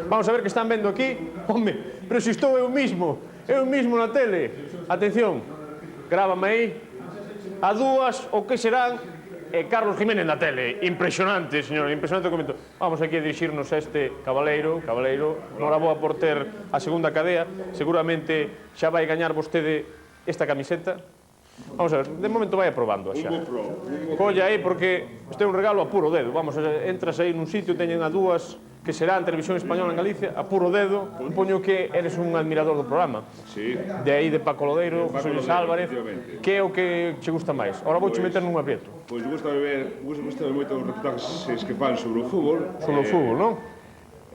Vamos a ver que están vendo aquí. Home, pero se estou eu mismo na tele. Atención, grábame aí. A dúas, o que serán Carlos Jiménez na tele. Impresionante, señor, impresionante o comento. Vamos aquí a dirixirnos a este cabaleiro. Noraboa por ter a segunda cadea. Seguramente xa vai gañar vostede esta camiseta. Vamos a ver, de momento vai aprobando xa. Colla aí porque este é un regalo a puro dedo. Vamos, entras aí nun sitio, teñen a dúas que será en Televisión Española en Galicia, a puro dedo. Poño que eres un admirador do programa. De aí de Paco Lodeiro, José Luis Álvarez. Que é o que che gusta máis? Ahora vouche meter nun aprieto. Pois gustame moito os reportajes que fan sobre o fútbol. Sobre o fútbol, non?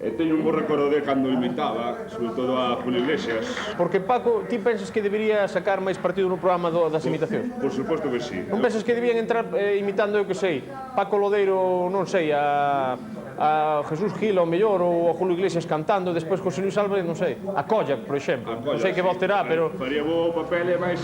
Teño un bo recordo de cando imitaba, sobre todo a Julio Iglesias. Porque Paco, ti pensas que debería sacar máis partido no programa das imitacións? Por suposto que sí. Non pensas que debían entrar imitando, eu que sei, Paco Lodeiro, non sei, a Jesús Gil ao mellor, ou a Julio Iglesias cantando, despois José Luis Álvarez, non sei, a Colla, por exemplo. Non sei que voz terá, pero... Faría bo papel e máis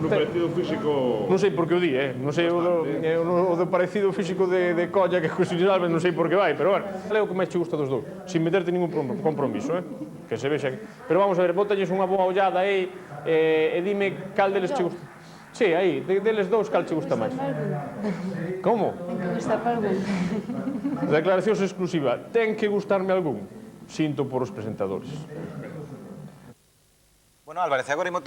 no parecido físico... Non sei por que o di, non sei o do parecido físico de Colla que José Luis Álvarez, non sei por que vai, pero bueno, é o que máis che gusta dos dous, sin meterte ningún compromiso, que se vexa. Pero vamos a ver, bótalles unha boa ollada aí e dime cal deles che gusta. Sí, aí, deles dous cal che gusta máis. Como? Ten que gustar para algún. Declaracións exclusiva. Ten que gustarme algún? Sinto por os presentadores. Bueno, Álvarez, agora imos